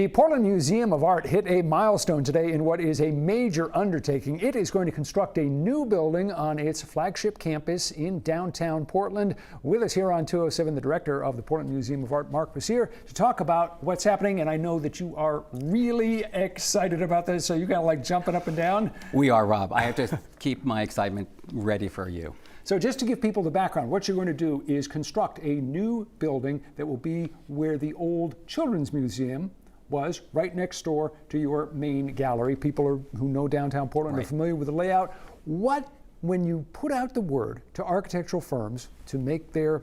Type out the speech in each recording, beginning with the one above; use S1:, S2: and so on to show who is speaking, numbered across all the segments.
S1: The Portland Museum of Art hit a milestone today in what is a major undertaking. It is going to construct a new building on its flagship campus in downtown Portland. With us here on 207, the director of the Portland Museum of Art, Mark Basier, to talk about what's happening. And I know that you are really excited about this, so you got like jumping up and down.
S2: We are, Rob. I have to keep my excitement ready for you.
S1: So just to give people the background, what you're going to do is construct a new building that will be where the old Children's Museum was, right next door to your main gallery. People who know downtown Portland are familiar with the layout. When you put out the word to architectural firms to make their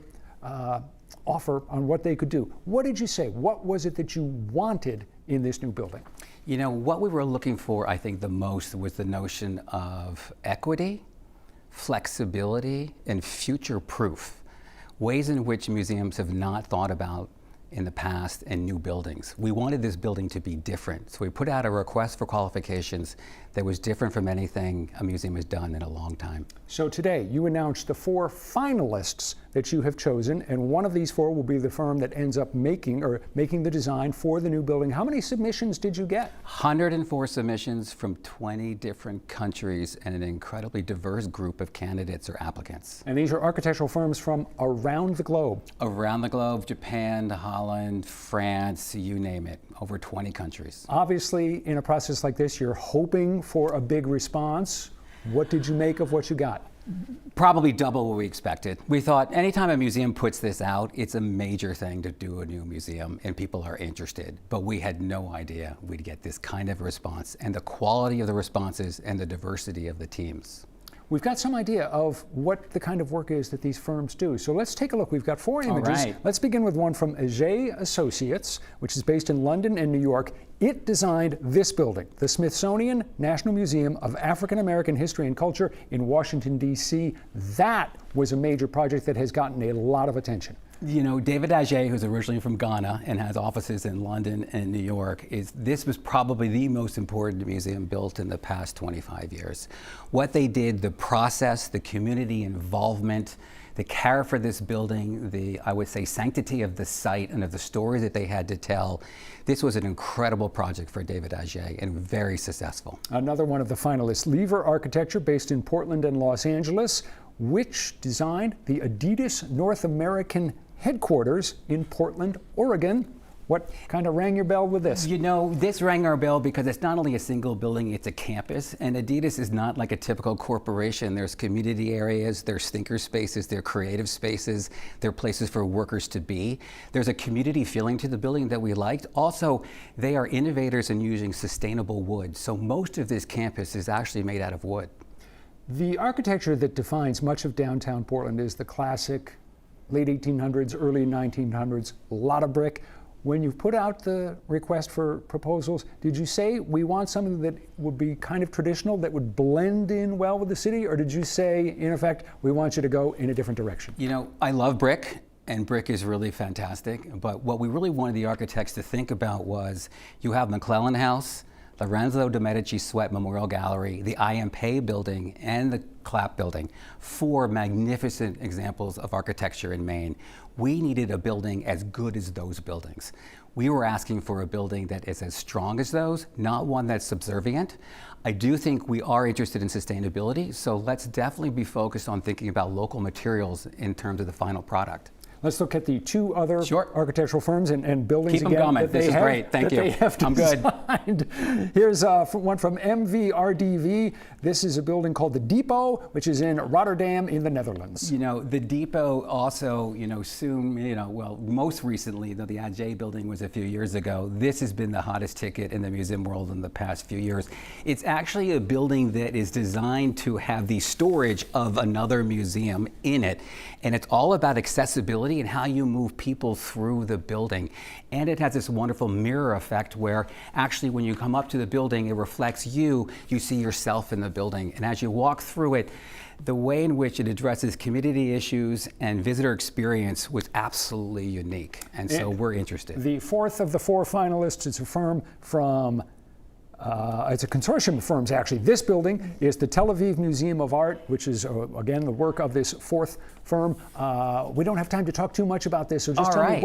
S1: offer on what they could do, what did you say? What was it that you wanted in this new building?
S2: You know, what we were looking for, I think, the most was the notion of equity, flexibility, and future proof. Ways in which museums have not thought about in the past in new buildings. We wanted this building to be different. So we put out a request for qualifications that was different from anything a museum has done in a long time.
S1: So today you announced the 4 finalists that you have chosen, and one of these 4 will be the firm that ends up making the design for the new building. How many submissions did you get?
S2: 104 submissions from 20 different countries and an incredibly diverse group of candidates or applicants.
S1: And these are architectural firms from around the globe.
S2: Around the globe, Japan, Holland, France, you name it, over 20 countries.
S1: Obviously, in a process like this, you're hoping for a big response. What did you make of what you got?
S2: Probably double what we expected. We thought anytime a museum puts this out, it's a major thing to do a new museum and people are interested. But we had no idea we'd get this kind of response, and the quality of the responses and the diversity of the teams.
S1: We've got some idea of what the kind of work is that these firms do. So let's take a look. We've got 4 images.
S2: All right.
S1: Let's begin with one from Ajay Associates, which is based in London and New York. It designed this building, the Smithsonian National Museum of African American History and Culture in Washington, D.C. That was a major project that has gotten a lot of attention.
S2: You know, David Ajay, who's originally from Ghana and has offices in London and New York, this was probably the most important museum built in the past 25 years. What they did, the process, the community involvement, the care for this building, the, I would say, sanctity of the site and of the stories that they had to tell. This was an incredible project for David Ajay and very successful.
S1: Another one of the finalists, Lever Architecture, based in Portland and Los Angeles, which designed the Adidas North American headquarters in Portland, Oregon. What kind of rang your bell with this?
S2: You know, this rang our bell because it's not only a single building, it's a campus. And Adidas is not like a typical corporation. There's community areas, there's thinker spaces, there are creative spaces, there are places for workers to be. There's a community feeling to the building that we liked. Also, they are innovators in using sustainable wood. So most of this campus is actually made out of wood.
S1: The architecture that defines much of downtown Portland is the classic late 1800s, early 1900s, a lot of brick. When you put out the request for proposals, did you say we want something that would be kind of traditional, that would blend in well with the city? Or did you say, in effect, we want you to go in a different direction?
S2: You know, I love brick, and brick is really fantastic. But what we really wanted the architects to think about was, you have McClellan House, Lorenzo de Medici Sweat Memorial Gallery, the I.M. Pei building, and the Clapp building, 4 magnificent examples of architecture in Maine. We needed a building as good as those buildings. We were asking for a building that is as strong as those, not one that's subservient. I do think we are interested in sustainability, so let's definitely be focused on thinking about local materials in terms of the final product.
S1: Let's look at the 2 other architectural firms and buildings.
S2: Keep them going. This is great. Thank you. I'm good.
S1: Here's one from MVRDV. This is a building called the Depot, which is in Rotterdam in the Netherlands.
S2: You know, the Depot also, most recently, though the Ajay building was a few years ago, this has been the hottest ticket in the museum world in the past few years. It's actually a building that is designed to have the storage of another museum in it. And it's all about accessibility and how you move people through the building. And it has this wonderful mirror effect where actually when you come up to the building, it reflects you see yourself in the building. And as you walk through it, the way in which it addresses community issues and visitor experience was absolutely unique. And so we're interested.
S1: The 4th of the 4 finalists is a firm from It's a consortium of firms, actually. This building is the Tel Aviv Museum of Art, which is, again, the work of this fourth firm. We don't have time to talk too much about this, so just tell me,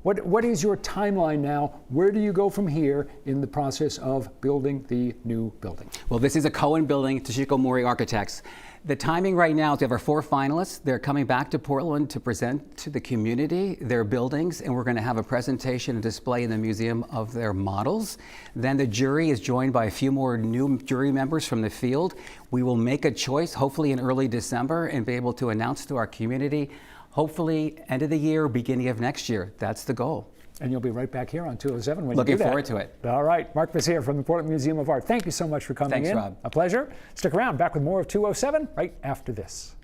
S1: What is your timeline now? Where do you go from here in the process of building the new building?
S2: Well, this is a Cohen building, Toshiko Mori Architects. The timing right now is we have our 4 finalists. They're coming back to Portland to present to the community their buildings, and we're going to have a presentation and display in the museum of their models. Then the jury is joined by a few more new jury members from the field. We will make a choice, hopefully in early December, and be able to announce to our community, hopefully end of the year, beginning of next year. That's the goal.
S1: And you'll be right back here on 207 when
S2: Looking
S1: you do that.
S2: forward to it.
S1: All right. Mark Messier from the Portland Museum of Art. Thank you so much for coming
S2: Thanks,
S1: in.
S2: Rob.
S1: A pleasure. Stick around. Back with more of 207 right after this.